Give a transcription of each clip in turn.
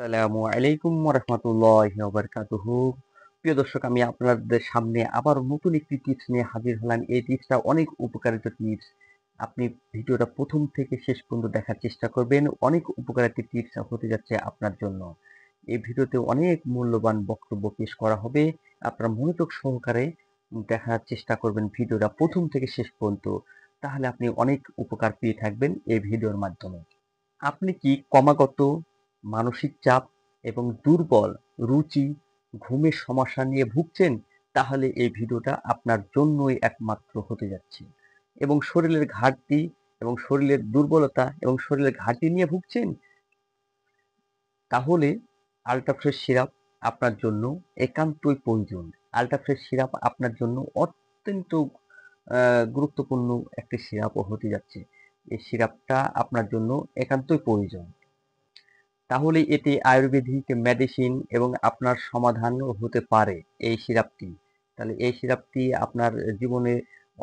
আসসালামু আলাইকুম ওয়া বারাকাতুহু। প্রিয় দর্শক, আমি আপনাদের সামনে আবার নতুন একটি টিপস নিয়ে হাজির হলাম। এই টিপসটা অনেক উপকারিত টিপস। আপনি ভিডিওটা প্রথম থেকে শেষ পর্যন্ত দেখার চেষ্টা করবেন। অনেক উপকারিত টিপস হতে যাচ্ছে আপনার জন্য। এই ভিডিওতে অনেক মূল্যবান বক্তব্য পেশ করা হবে। আপনারা মনোযোগ সহকারে দেখার চেষ্টা করবেন ভিডিওটা প্রথম থেকে শেষ পর্যন্ত। তাহলে আপনি অনেক উপকার পেয়ে থাকবেন এই ভিডিওর মাধ্যমে। আপনি কি ক্রমাগত মানসিক চাপ এবং দুর্বল রুচি, ঘুমের সমস্যা নিয়ে ভুগছেন? তাহলে এই ভিডিওটা আপনার জন্যই একমাত্র হতে যাচ্ছে। এবং শরীরের ঘাটতি এবং শরীরের দুর্বলতা এবং শরীরের ঘাটতি নিয়ে ভুগছেন? তাহলে আল্ট্রাফ্রেশ সিরাপ আপনার জন্য একান্তই প্রয়োজন। আল্ট্রাফ্রেশ সিরাপ আপনার জন্য অত্যন্ত গুরুত্বপূর্ণ একটি সিরাপও হতে যাচ্ছে। এই সিরাপটা আপনার জন্য একান্তই প্রয়োজন। তাহলে এটি আয়ুর্বেদিক মেডিসিন এবং আপনার সমাধানও হতে পারে এই সিরাপটি। তাহলে এই সিরাপটি আপনার জীবনে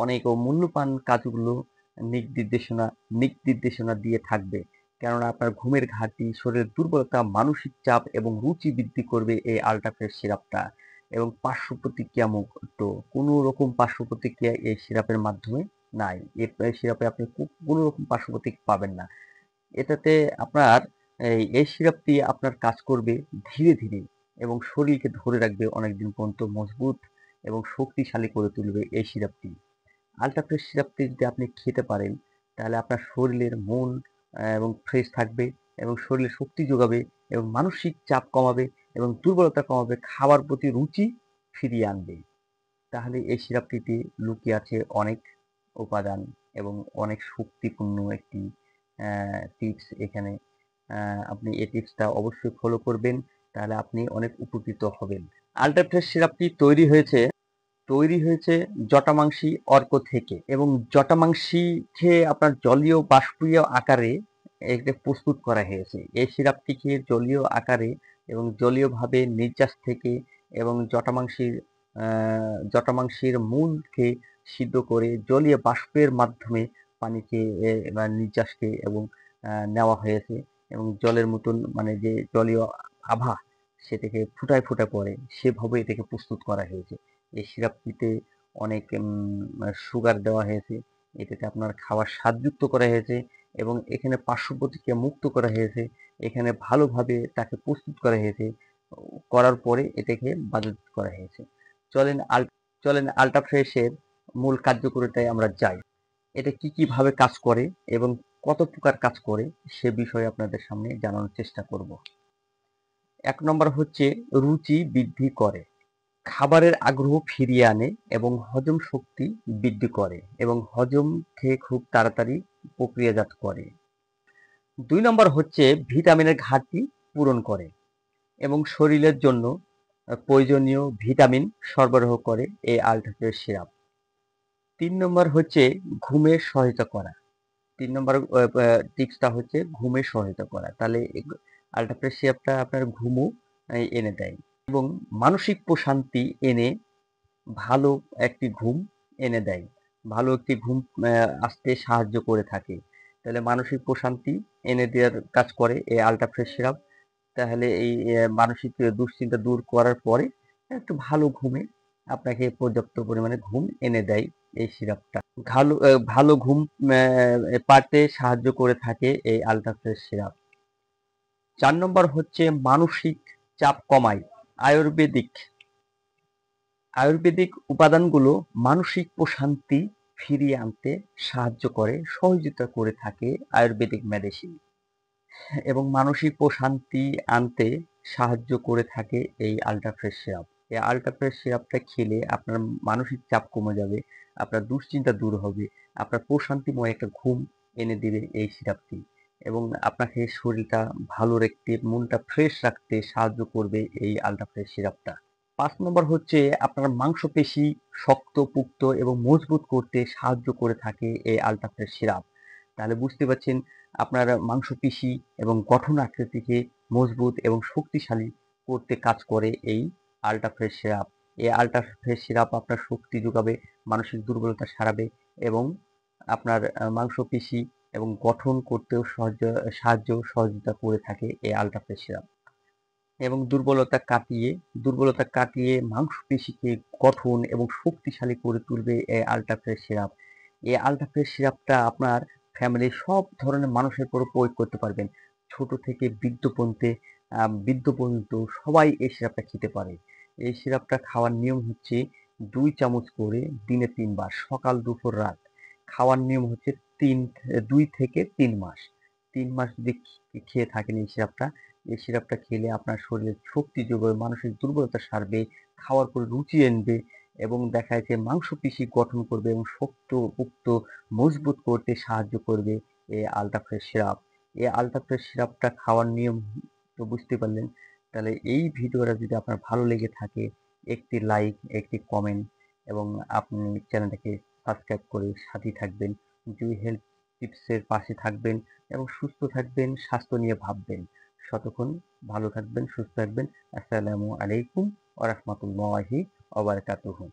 অনেক মূল্যবান কাজগুলো দিক নির্দেশনা দিয়ে থাকবে। কেননা আপনার ঘুমের ঘাটতি, শরীরের দুর্বলতা, মানসিক চাপ এবং রুচি বৃদ্ধি করবে এই আল্ট্রাফ্রেশ সিরাপটা। এবং পার্শ্ব প্রতিক্রিয়া মুক্ত, কোনো রকম পার্শ্ব প্রতিক্রিয়া এই সিরাপের মাধ্যমে নাই। এই সিরাপে আপনি কোনো রকম পার্শ্ব প্রতিক্রিয়া পাবেন না। এটাতে আপনার এই সিরাপটি আপনার কাজ করবে ধীরে ধীরে এবং শরীরকে ধরে রাখবে অনেকদিন পর্যন্ত, মজবুত এবং শক্তিশালী করে তুলবে এই সিরাপটি। আল্ট্রাফ্রেশ সিরাপটি যদি আপনি খেতে পারেন, তাহলে আপনার শরীরের মন এবং ফ্রেশ থাকবে এবং শরীরে শক্তি যোগাবে এবং মানসিক চাপ কমাবে এবং দুর্বলতা কমাবে, খাবার প্রতি রুচি ফিরিয়ে আনবে। তাহলে এই সিরাপটিতে লুকিয়ে আছে অনেক উপাদান এবং অনেক শক্তিপূর্ণ একটি টিপস এখানে। আপনি এই টিপসটা অবশ্যই ফলো করবেন, তাহলে আপনি অনেক উপকৃত হবেন। আল্ট্রাফ্রেশ সিরাপটি তৈরি হয়েছে জটামাংসী অর্ক থেকে এবং জটামাংসী খেয়ে আপনার জলীয় বাষ্পীয় আকারে এটা প্রস্তুত করা হয়েছে। এই সিরাপটিকে জলীয় আকারে এবং জলীয়ভাবে নির্যাস থেকে এবং জটামাংসীর মূলকে সিদ্ধ করে জলীয় বাষ্পের মাধ্যমে পানিকে বা নির্যাসকে এবং নেওয়া হয়েছে এবং জলের মতন মানে যে জলীয় আভা সেটাকে ফুটায় ফুটায় পড়ে সেভাবে এটাকে প্রস্তুত করা হয়েছে। এই সিরাপটিতে অনেক সুগার দেওয়া হয়েছে, এটাতে আপনার খাওয়ার স্বাদযুক্ত করা হয়েছে এবং এখানে পার্শ্ব প্রতিক্রিয়া মুক্ত করা হয়েছে। এখানে ভালোভাবে তাকে প্রস্তুত করা হয়েছে, করার পরে এটাকে বাজারজাত করা হয়েছে। চলেন আল চলেন আল্ট্রাফ্রেশের মূল কার্যকারিতায় আমরা যাই। এটা কিভাবে কাজ করে এবং কত প্রকার কাজ করে সে বিষয়ে আপনাদের সামনে জানানোর চেষ্টা করব। ১ নম্বর হচ্ছে রুচি বৃদ্ধি করে, খাবারের আগ্রহ ফিরিয়ে আনে এবং হজম শক্তি বৃদ্ধি করে এবং হজম খেয়ে খুব তাড়াতাড়ি প্রক্রিয়াজাত করে। ২ নম্বর হচ্ছে ভিটামিনের ঘাটতি পূরণ করে এবং শরীরের জন্য প্রয়োজনীয় ভিটামিন সরবরাহ করে এই আল্ট্রাফ্রেশ সিরাপ। ৩ নম্বর হচ্ছে ঘুমের সহায়তা করা। ৩ নম্বর টিপসটা হচ্ছে ঘুমের সহায়তা করা। তাহলে আল্ট্রাফ্রেশ সিরাপটা আপনার ঘুমও এনে দেয় এবং মানসিক প্রশান্তি এনে ভালো একটি ঘুম এনে দেয়। ভালো একটি ঘুম আসতে সাহায্য করে থাকে। তাহলে মানসিক প্রশান্তি এনে দেওয়ার কাজ করে এই আল্ট্রাফ্রেশ সিরাপ। তাহলে এই মানসিক দুশ্চিন্তা দূর করার পরে একটু ভালো ঘুমে আপনাকে পর্যাপ্ত পরিমাণে ঘুম এনে দেয় এই সিরাপটা। ভালো ঘুম পাড়তে সাহায্য করে থাকে এই আল্ট্রাফ্রেশ সিরাপ। ৪ নম্বর হচ্ছে মানসিক চাপ কমায়। আয়ুর্বেদিক আয়ুর্বেদিক উপাদানগুলো মানসিক প্রশান্তি ফিরিয়ে আনতে সাহায্য করে, সহযোগিতা করে থাকে আয়ুর্বেদিক মেডিসিন এবং মানসিক প্রশান্তি আনতে সাহায্য করে থাকে এই আল্ট্রাফ্রেশ সিরাপ। এই আল্ট্রাফ্রেশ সিরাপটা খেলে আপনার মানসিক চাপ কমে যাবে, আপনার দুশ্চিন্তা দূর হবে, আপনার প্রশান্তিময় একটা ঘুম এনে দিবে এই সিরাপটি এবং আপনাকে শরীরটা ভালো রাখতে, মনটা ফ্রেশ রাখতে সাহায্য করবে এই আল্ট্রাফ্রেশ সিরাপটা। ৫ নম্বর হচ্ছে আপনার মাংসপেশি শক্ত-পুক্ত এবং মজবুত করতে সাহায্য করে থাকে এই আল্ট্রাফ্রেশ সিরাপ। তাহলে বুঝতে পারছেন, আপনার মাংসপেশি এবং গঠন আকৃতিকে মজবুত এবং শক্তিশালী করতে কাজ করে এই আল্ট্রাফ্রেশ সিরাপ। এই আল্ট্রাফ্রেশ সিরাপ আপনার শক্তি যোগাবে, মানসিক দুর্বলতা সারাবে এবং আপনার মাংসপেশি এবং গঠন করতেও সহযোগিতা করে থাকে এই আল্ট্রাফ্রেশ সিরাপ। এবং দুর্বলতা কাটিয়ে মাংসপেশিকে গঠন এবং শক্তিশালী করে তুলবে এই আল্ট্রাফ্রেশ সিরাপ। এই আল্ট্রাফ্রেশ সিরাপটা আপনার ফ্যামিলির সব ধরনের মানুষের উপর প্রয়োগ করতে পারবেন। ছোট থেকে বৃদ্ধ পর্যন্ত সবাই এই সিরাপটা খেতে পারে। এই সিরাপটা খাওয়ার নিয়ম হচ্ছে ২ চামচ করে দিনে ৩ বার, সকাল, দুপুর, রাত। খাওয়ার নিয়ম হচ্ছে ২ থেকে ৩ মাস। ৩ মাস যদি খেয়ে থাকেন এই সিরাপটা খেলে আপনার শরীরে শক্তি যোগাবে, মানসিক দুর্বলতা সারবে, খাওয়ার পর রুচি আনবে এবং দেখা যাচ্ছে মাংসপেশি গঠন করবে এবং শক্তপোক্ত মজবুত করতে সাহায্য করবে এই আল্ট্রাফ্রেশ সিরাপ। এই আল্ট্রাফ্রেশ সিরাপটা খাওয়ার নিয়ম তো বুঝতে পারলেন। তাহলে এই ভিডিওটা যদি আপনার ভালো লেগে থাকে, একটি লাইক, একটি কমেন্ট এবং আপনি চ্যানেলটাকে সাবস্ক্রাইব করে সাথেই থাকবেন। জুই হেলথ টিপসের পাশে থাকবেন এবং সুস্থ থাকবেন, স্বাস্থ্য নিয়ে ভাববেন। ততক্ষণ ভালো থাকবেন, সুস্থ থাকবেন। আসসালামু আলাইকুম ওয়া রাহমাতুল্লাহি ওয়া বারাকাতুহু।